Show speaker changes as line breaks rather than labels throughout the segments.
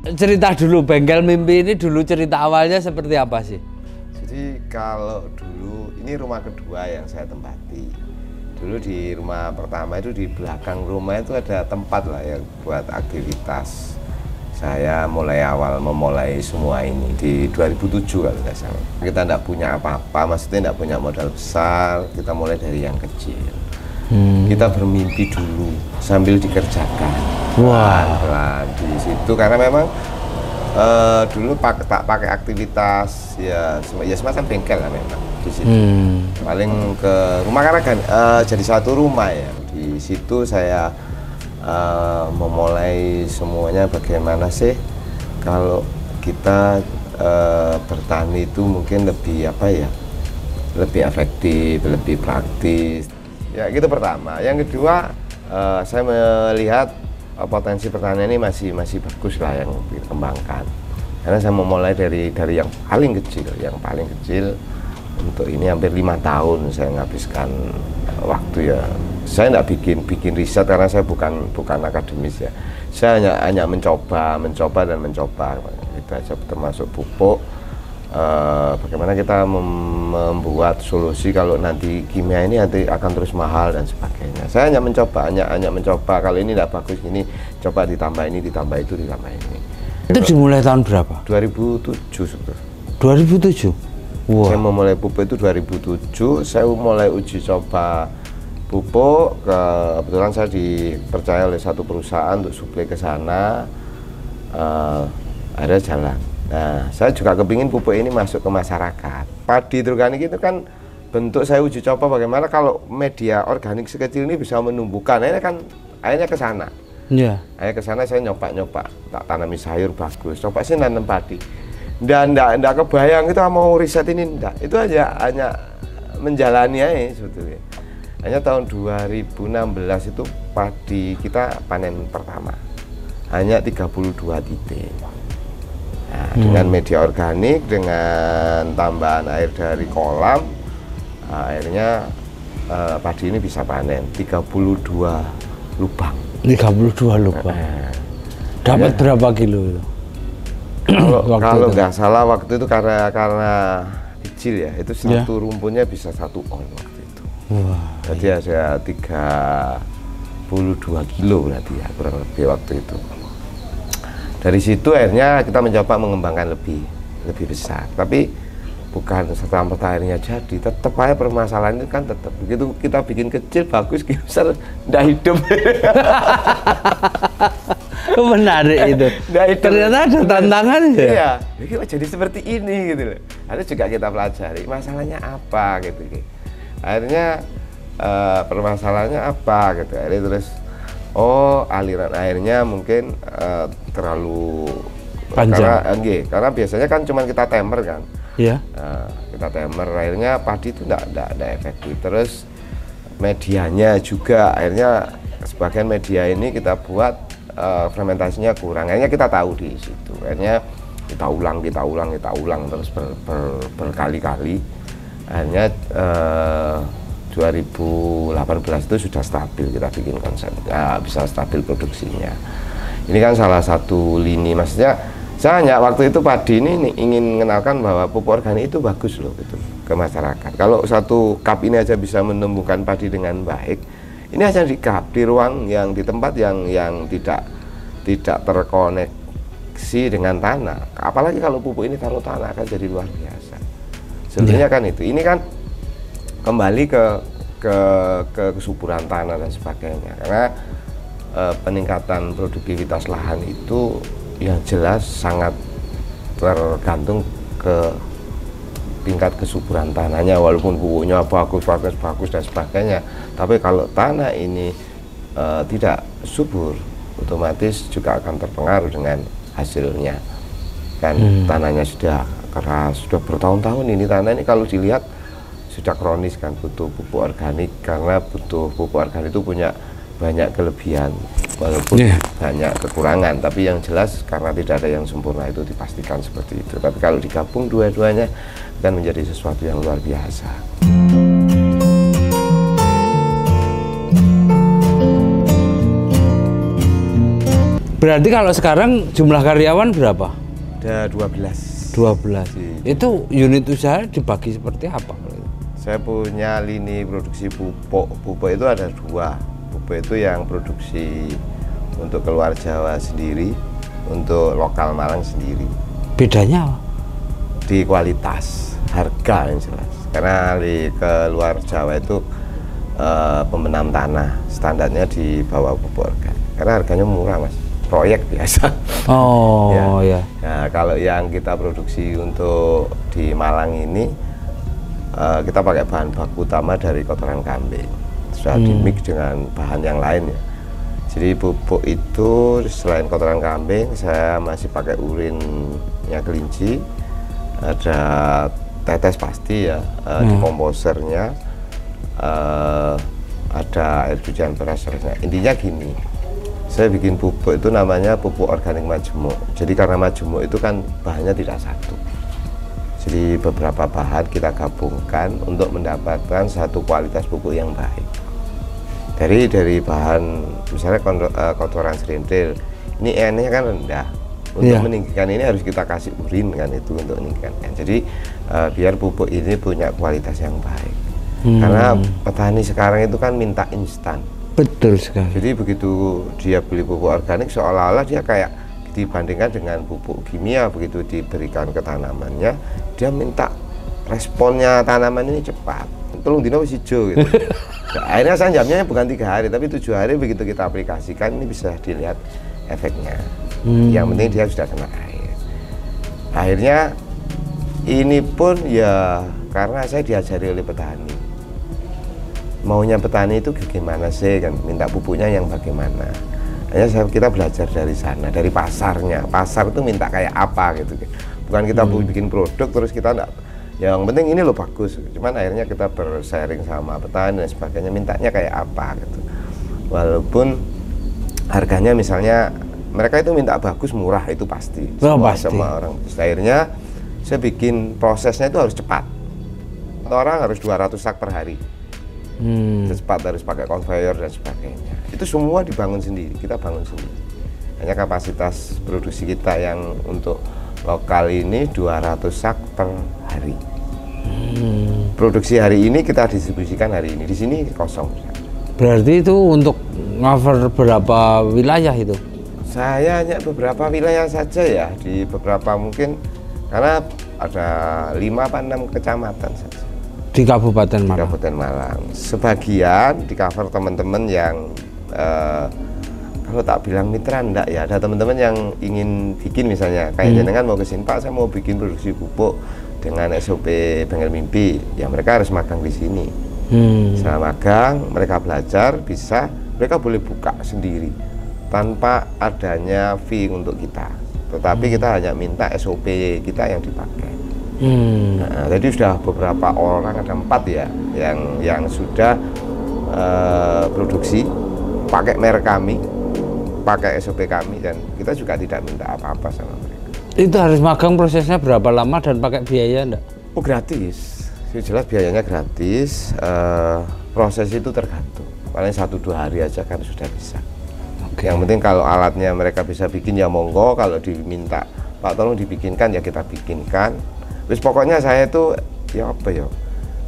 cerita dulu bengkel mimpi ini dulu cerita awalnya seperti apa sih?
Jadi kalau dulu ini rumah kedua yang saya tempati. Dulu di rumah pertama itu di belakang rumah itu ada tempat lah yang buat aktivitas. Saya memulai semua ini di 2007 kalau nggak salah. Kita nggak punya apa-apa, maksudnya nggak punya modal besar. Kita mulai dari yang kecil. Kita bermimpi dulu sambil dikerjakan. Pelan-pelan di situ karena memang dulu tak pakai aktivitas ya semacam bengkel lah memang di situ. Paling ke rumah karena kan jadi satu rumah ya. Di situ saya memulai semuanya bagaimana sih kalau kita bertani itu mungkin lebih lebih efektif, lebih praktis. Ya gitu pertama. Yang kedua saya melihat potensi pertanian ini masih bagus lah yang dikembangkan. Karena saya memulai dari yang paling kecil untuk ini hampir 5 tahun saya menghabiskan waktu ya. Saya nggak bikin riset karena saya bukan akademis ya. Saya hanya mencoba. Itu aja termasuk pupuk. Bagaimana kita membuat solusi kalau nanti kimia ini nanti akan terus mahal dan sebagainya. Saya hanya mencoba kalau ini tidak bagus ini coba ditambah ini, ditambah itu, ditambah ini.
Itu dimulai tahun berapa?
2007 sebetulnya.
2007? Wow.
Saya memulai pupuk itu 2007. Saya mulai uji coba pupuk. Kebetulan saya dipercaya oleh satu perusahaan untuk suplai ke sana. Ada jalan. Nah, saya juga kepingin pupuk ini masuk ke masyarakat. Padi organik itu kan bentuk saya uji coba bagaimana kalau media organik sekecil ini bisa menumbuhkan. Akhirnya ke sana.
Iya.
Akhirnya ke sana saya nyoba, tak tanami sayur bagus. Coba sih nanam padi. Ndak kebayang itu mau riset ini ndak. Itu aja hanya menjalani aja sebetulnya. Hanya tahun 2016 itu padi kita panen pertama. Hanya 32 titik. Nah, dengan media organik, dengan tambahan air dari kolam, akhirnya padi ini bisa panen 32 lubang.
32 lubang. Dapat berapa kilo itu?
Kalau nggak salah waktu itu karena kecil ya, itu satu rumputnya bisa 1 on waktu itu.
Wah.
Jadi ya saya 32 kilo berarti ya kurang lebih waktu itu. Dari situ akhirnya kita mencoba mengembangkan lebih besar, tapi bukan serta-merta akhirnya jadi. Tetap aja permasalahan itu kan tetap begitu kita bikin kecil bagus, besar ndak hidup.
Menarik itu. Ternyata ada tantangan ya.
Iya, jadi seperti ini gitu loh. Ada juga kita pelajari masalahnya apa gitu. Akhirnya permasalahannya apa gitu. Akhirnya terus aliran airnya mungkin terlalu
panjang.
Karena biasanya kan cuma kita timer kan.
Iya.
Kita timer akhirnya padi itu enggak efektif. Terus medianya juga akhirnya sebagian media ini kita buat fermentasinya kurang. Akhirnya kita tahu di situ. Akhirnya kita ulang terus berkali-kali. Akhirnya 2018 itu sudah stabil, kita bikin konsep, bisa stabil produksinya. Ini kan salah satu lini, maksudnya saya hanya waktu itu padi ini ingin mengenalkan bahwa pupuk organik itu bagus loh gitu, ke masyarakat. Kalau satu cup ini aja bisa menumbuhkan padi dengan baik, ini hanya di cup, di ruang yang di tempat yang tidak terkoneksi dengan tanah. Apalagi kalau pupuk ini taruh tanah akan jadi luar biasa. Sebenarnya kan itu, ini kan kembali ke kesuburan tanah dan sebagainya, karena peningkatan produktivitas lahan itu yang jelas sangat tergantung ke tingkat kesuburan tanahnya. Walaupun pupuknya bagus dan sebagainya, tapi kalau tanah ini tidak subur, otomatis juga akan terpengaruh dengan hasilnya kan. Tanahnya sudah keras, sudah bertahun-tahun ini tanah ini kalau dilihat sudah kronis kan, butuh pupuk organik. Karena butuh pupuk organik itu punya banyak kelebihan walaupun banyak kekurangan, tapi yang jelas karena tidak ada yang sempurna itu dipastikan seperti itu. Tapi kalau digabung dua-duanya akan menjadi sesuatu yang luar biasa.
Berarti kalau sekarang jumlah karyawan berapa?
Ada 12.
12. Itu unit usaha dibagi seperti apa?
Saya punya lini produksi pupuk. Pupuk itu ada 2. Pupuk itu yang produksi untuk keluar Jawa sendiri, untuk lokal Malang sendiri.
Bedanya apa?
Di kualitas, harga yang jelas. Karena di keluar Jawa itu pembenam tanah, standarnya di bawah pupuk organik. Karena harganya murah, Mas. Proyek biasa.
Oh ya.
Nah, kalau yang kita produksi untuk di Malang ini, kita pakai bahan baku utama dari kotoran kambing. Sudah dimix dengan bahan yang lain ya. Jadi pupuk itu selain kotoran kambing, saya masih pakai urinnya kelinci, ada tetes pasti ya, di komposernya, ada air cucian beras. Intinya gini, saya bikin pupuk itu namanya pupuk organik majemuk. Jadi karena majemuk itu kan bahannya tidak satu. Jadi beberapa bahan kita gabungkan untuk mendapatkan satu kualitas pupuk yang baik. Dari bahan misalnya kotoran serundil, ini EN-nya kan rendah. Untuk meninggikan ini harus kita kasih urin kan itu untuk meninggikan. Jadi biar pupuk ini punya kualitas yang baik. Karena petani sekarang itu kan minta instan.
Betul sekali.
Jadi begitu dia beli pupuk organik seolah-olah dia kayak dibandingkan dengan pupuk kimia, begitu diberikan ke tanamannya, dia minta responnya tanaman ini cepat. Tolong dino wis ijo gitu. Nah, akhirnya sanjamnya bukan 3 hari tapi 7 hari begitu kita aplikasikan ini bisa dilihat efeknya. Yang penting dia sudah kena air. Akhirnya ini pun ya karena saya diajari oleh petani. Maunya petani itu gimana sih kan, minta pupuknya yang bagaimana. Hanya kita belajar dari sana, dari pasarnya. Pasar itu minta kayak apa gitu. Bukan kita bikin produk terus kita enggak. Yang penting ini loh bagus. Cuman akhirnya kita bersharing sama petani dan sebagainya, mintanya kayak apa gitu. Walaupun harganya misalnya mereka itu minta bagus, murah itu pasti. Semua orang. Akhirnya saya bikin prosesnya itu harus cepat. Orang harus 200 sak per hari. Cepat, harus pakai conveyor dan sebagainya. Itu semua dibangun sendiri, kita bangun sendiri. Hanya kapasitas produksi kita yang untuk lokal ini 200 sak per hari. Produksi hari ini kita distribusikan hari ini. Di sini kosong.
Berarti itu untuk cover berapa wilayah itu?
Saya hanya beberapa wilayah saja ya, di beberapa mungkin karena ada 5 apa 6 kecamatan saja.
Di Kabupaten Malang.
Kabupaten Malang. Sebagian di cover teman-teman yang kalau tak bilang mitra enggak ya, ada teman-teman yang ingin bikin misalnya kayak jenengan mau kesini Pak, saya mau bikin produksi pupuk dengan SOP Bengkel Mimpi. Ya mereka harus magang di sini. Setelah magang, mereka belajar, bisa mereka boleh buka sendiri tanpa adanya fee untuk kita, tetapi kita hanya minta SOP kita yang dipakai. Nah, jadi sudah beberapa orang, ada 4 ya yang sudah produksi pakai merek kami, pakai SOP kami, dan kita juga tidak minta apa-apa sama mereka.
Itu harus magang, prosesnya berapa lama dan pakai biaya enggak?
Oh gratis, jelas biayanya gratis. Proses itu tergantung, paling 1-2 hari aja kan sudah bisa. Yang penting kalau alatnya mereka bisa bikin ya monggo, kalau diminta Pak tolong dibikinkan ya kita bikinkan. Terus pokoknya saya itu ya apa ya,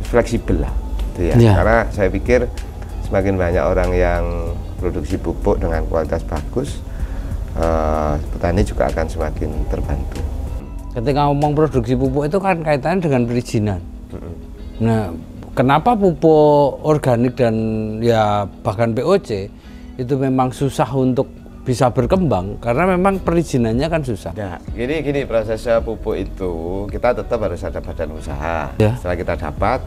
fleksibel lah gitu ya. Karena saya pikir semakin banyak orang yang produksi pupuk dengan kualitas bagus, petani juga akan semakin terbantu.
Ketika ngomong produksi pupuk itu kan kaitannya dengan perizinan. Nah, kenapa pupuk organik dan ya bahkan POC itu memang susah untuk bisa berkembang? Karena memang perizinannya kan susah.
Ya, gini prosesnya pupuk itu kita tetap harus ada badan usaha. Setelah kita dapat,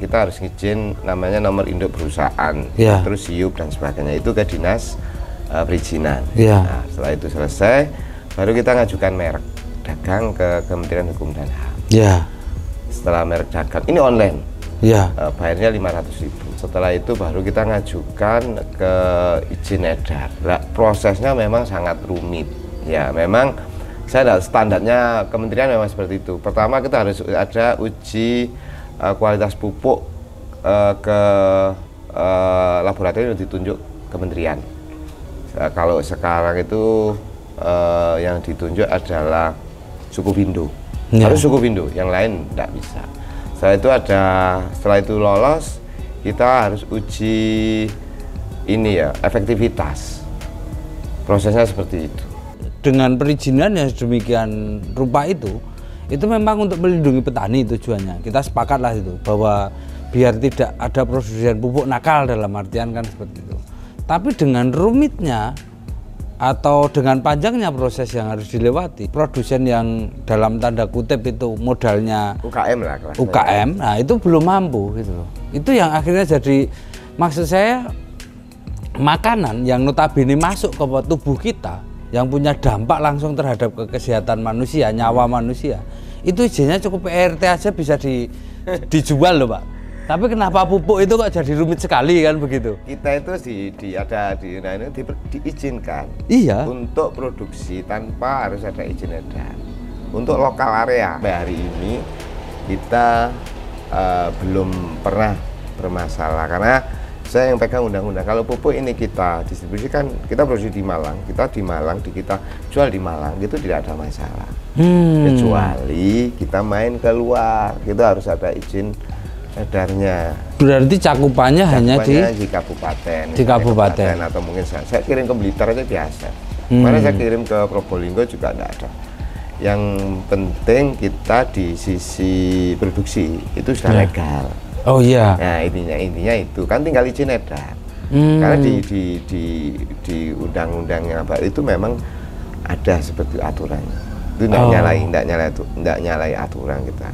kita harus ngizin namanya nomor induk perusahaan, terus SIUP dan sebagainya itu ke dinas perizinan. Nah, setelah itu selesai, baru kita ngajukan merek dagang ke Kementerian Hukum dan HAM. Setelah merek dagang ini online. Bayarnya 500.000. Setelah itu baru kita ngajukan ke izin edar. Nah, prosesnya memang sangat rumit. Ya, memang saya standarnya kementerian memang seperti itu. Pertama kita harus ada uji kualitas pupuk ke laboratorium yang ditunjuk kementerian. Kalau sekarang itu yang ditunjuk adalah suku Pindo. Harus suku Pindo, yang lain tidak bisa. Setelah itu lolos, kita harus uji ini ya, efektivitas. Prosesnya seperti itu.
Dengan perizinan yang sedemikian rupa itu memang untuk melindungi petani tujuannya. Kita sepakatlah itu bahwa biar tidak ada produsen pupuk nakal, dalam artian kan seperti itu. Tapi dengan rumitnya atau dengan panjangnya proses yang harus dilewati, produsen yang dalam tanda kutip itu modalnya
UKM lah,
UKM, nah itu belum mampu gitu loh. Itu yang akhirnya jadi, maksud saya, makanan yang notabene masuk ke tubuh kita, yang punya dampak langsung terhadap kesehatan manusia, nyawa manusia, itu izinnya cukup PRT aja bisa dijual loh Pak. Tapi kenapa pupuk itu kok jadi rumit sekali kan begitu?
Kita itu diizinkan untuk produksi tanpa harus ada izin edar. Untuk lokal area, hari ini kita belum pernah bermasalah karena saya yang pegang undang-undang. Kalau pupuk ini kita distribusikan, kita produksi di Malang, kita jual di Malang, itu tidak ada masalah. Kecuali kita main keluar, kita harus ada izin edarnya.
Berarti cakupannya hanya
di kabupaten.
Di kabupaten
atau mungkin saya kirim ke Blitar aja biasa. Mana saya kirim ke Probolinggo juga tidak ada. Yang penting kita di sisi produksi itu sudah legal.
Oh iya.
Nah intinya itu kan tinggal izin edar. Karena di undang-undang yang baru itu memang ada seperti aturannya. Itu tidak nyalai aturan kita.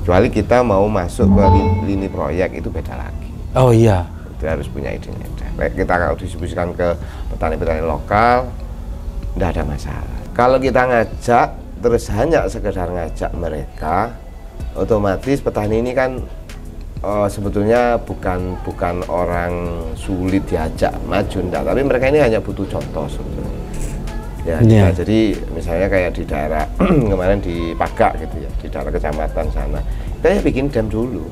Kecuali kita mau masuk ke lini proyek, itu beda lagi.
Oh iya.
Itu harus punya izin edar. Kita kalau distribusikan ke petani-petani lokal, tidak ada masalah. Kalau kita ngajak, terus hanya sekedar ngajak mereka, otomatis petani ini kan sebetulnya bukan orang sulit diajak maju, enggak. Tapi mereka ini hanya butuh contoh sebetulnya. Ya, jadi misalnya kayak di daerah kemarin di Pagak gitu ya, di daerah kecamatan sana, kita bikin dam dulu.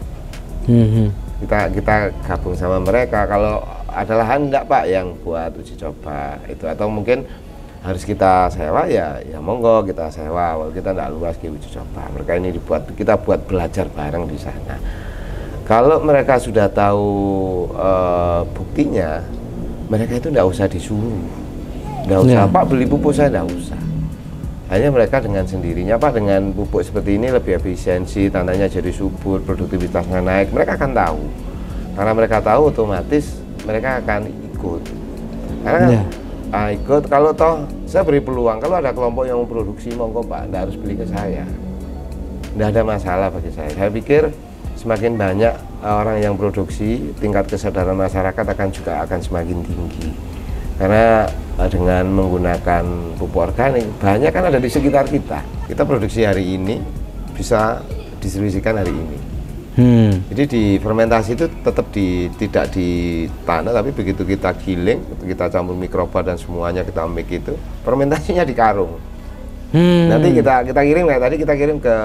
Kita gabung sama mereka. Kalau ada lahan enggak Pak yang buat uji coba itu, atau mungkin harus kita sewa ya monggo kita sewa. Kalau kita enggak luas ke uji coba, mereka ini kita buat belajar bareng di sana. Kalau mereka sudah tahu buktinya, mereka itu enggak usah disuruh. Nggak usah, Pak beli pupuk saya nggak usah. Hanya mereka dengan sendirinya, Pak dengan pupuk seperti ini lebih efisiensi, tandanya jadi subur, produktivitasnya naik. Mereka akan tahu. Karena mereka tahu, otomatis mereka akan ikut. Karena ikut, kalau toh saya beri peluang, kalau ada kelompok yang mau produksi, monggo Pak, nggak harus beli ke saya. Nggak ada masalah bagi saya. Saya pikir semakin banyak orang yang produksi, tingkat kesadaran masyarakat juga akan semakin tinggi. Karena dengan menggunakan pupuk organik, banyak kan ada di sekitar kita. Kita produksi hari ini, bisa distribusikan hari ini. Jadi di fermentasi itu tetap tidak di tanah, tapi begitu kita giling, kita campur mikroba dan semuanya kita make itu, fermentasinya di karung. Nanti kita kirim, kayak tadi kita kirim ke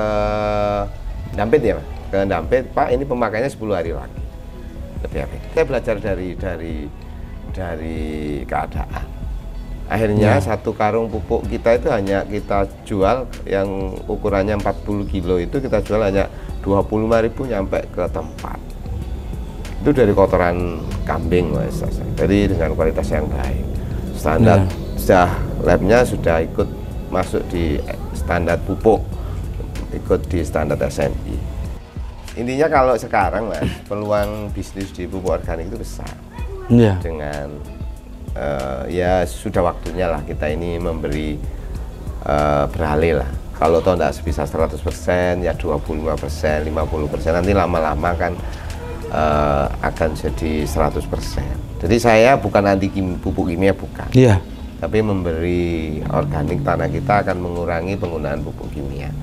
Dampit ya Mas? Ke Dampit, Pak ini pemakaiannya 10 hari lagi. Lebih efektif. Saya belajar dari keadaan. Akhirnya satu karung pupuk kita itu hanya kita jual yang ukurannya 40 kilo itu kita jual hanya 25.000 nyampe ke tempat. Itu dari kotoran kambing Mas. Jadi dengan kualitas yang baik. Standar sudah labnya sudah ikut masuk di standar pupuk, ikut di standar SNI. Intinya kalau sekarang Mas, peluang bisnis di pupuk organik itu besar. Dengan ya sudah waktunya lah kita ini memberi beralih lah. Kalau toh tidak bisa 100%, ya 25%, 50%, nanti lama-lama kan akan jadi 100%. Jadi saya bukan anti pupuk kimia, bukan. Tapi memberi organik tanah kita akan mengurangi penggunaan pupuk kimia.